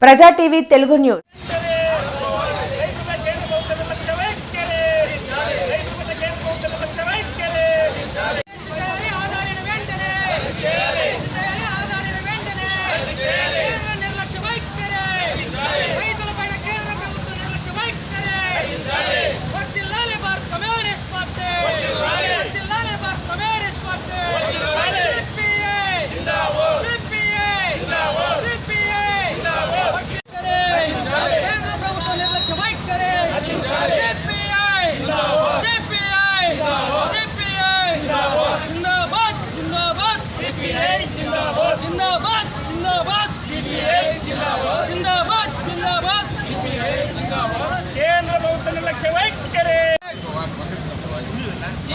ప్రజా TV Telugu news.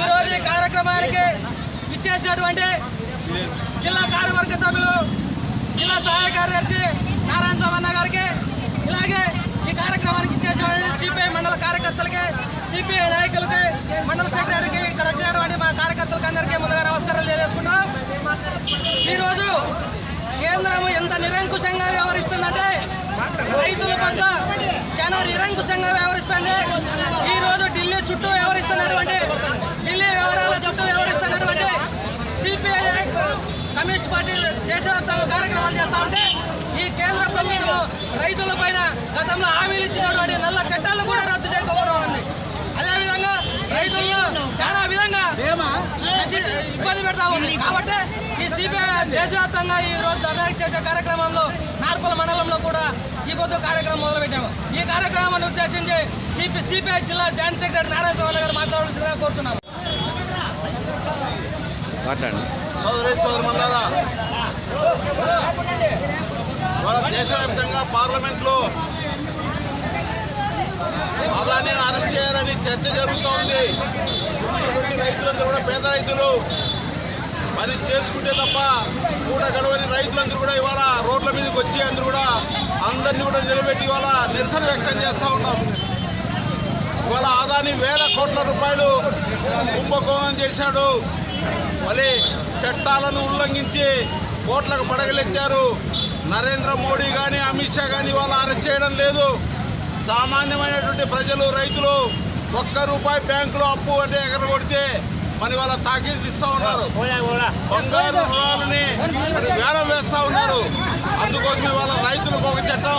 ఈ రోజు ఈ కార్యక్రమానికి విచ్చేసినటువంటి జిల్లా కార్యవర్గ సభ్యులు, జిల్లా సహాయ కార్యదర్శి నారాయణ స్వామి గారికి, ఇలాగే ఈ కార్యక్రమానికి ఇచ్చేసినటువంటి సిపిఐ మండల కార్యకర్తలకి, సిపిఐ నాయకులకి, మండల సెక్రటరీకి, ఇక్కడ వచ్చినటువంటి మా కార్యకర్తలకి అందరికీ ముందుగా నమస్కారాలు తెలియజేసుకుంటున్నాం. ఈరోజు కేంద్రం ఎంత నిరంకుశంగా వ్యవహరిస్తుందంటే రైతుల పట్ల చాలా నిరంకుశంగా వ్యవహరిస్తుంది. ఈరోజు ఢిల్లీ చుట్టూ వ్యవహరిస్తున్నటువంటి, ఢిల్లీ వ్యవహారాల చుట్టూ వ్యవహరిస్తున్నటువంటి సిపిఐ కమ్యూనిస్ట్ పార్టీ దేశవ్యాప్తంగా కార్యక్రమాలు చేస్తూ ఉంటే, ఈ కేంద్ర ప్రభుత్వం రైతుల పైన గతంలో హామీలు ఇచ్చినటువంటి నల్ల చట్టాలను కూడా రద్దు చేయకపోవడం. అదేవిధంగా రైతులను చాలా విధంగా ఇబ్బంది పెడతా ఉంది. కాబట్టి ఈ సిపిఐ దేశవ్యాప్తంగా ఈ రోజు ధర్నా చేసే కార్యక్రమంలో నార్పల్ మండలంలో కూడా ఈ పొద్దు కార్యక్రమం మొదలుపెట్టాము. ఈ కార్యక్రమాన్ని ఉద్దేశించి సిపిఐ జిల్లా జాయింట్ సెక్రటరీ నారాయణ స్వామి గారు మాట్లాడాల్సిందిగా కోరుతున్నాము. సోదరులారా, దేశవ్యాప్తంగా పార్లమెంట్లో అదానిని అరెస్ట్ చేయాలని చర్చ జరుగుతోంది. రైతులందరూ కూడా పేద రైతులు పని చేసుకుంటే తప్ప కూడా గడవని రైతులందరూ కూడా ఇవాళ రోడ్ల మీదకి వచ్చి అందరూ కూడా అందరినీ కూడా నిలబెట్టి ఇవాళ నిరసన వ్యక్తం చేస్తూ ఉన్నాం. ఇవాళ అదాని వేల కోట్ల రూపాయలు కుంభకోణం చేశాడు. మళ్ళీ చట్టాలను ఉల్లంఘించి కోట్లకు పడగలెత్తారు. నరేంద్ర మోడీ కానీ అమిత్ షా కానీ ఇవాళ అరెస్ట్ చేయడం లేదు. సామాన్యమైనటువంటి ప్రజలు, రైతులు ₹1 బ్యాంకులో అప్పు అంటే ఎగరగొడితే మరి వాళ్ళ తాకీదు ఇస్తూ ఉన్నారు. బంగారు రుణాలని మరి వేలం వేస్తూ ఉన్నారు. అందుకోసం ఇవాళ రైతులకు ఒక చట్టం,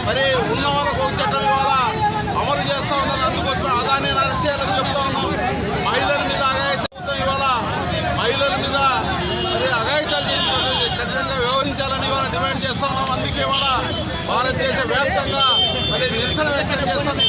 మరి ఉన్న వాళ్ళకు ఒక చట్టం ఇవాళ అమలు చేస్తూ ఉన్నారు. అందుకోసమే అదాన్ని అరెస్ట్ చేయాలని చెప్తా ఉన్నాం. మహిళల మీద అఘాయిత్యం, ఇవాళ మహిళల మీద మరి అఘాయిత్యాలు చేసినట్టు కఠినంగా వ్యవహరించాలని ఇవాళ డిమాండ్ చేస్తూ ఉన్నాం. అందుకే ఇవాళ భారతదేశ వ్యాప్తంగా మరి నిరసన వ్యక్తం చేస్తాను.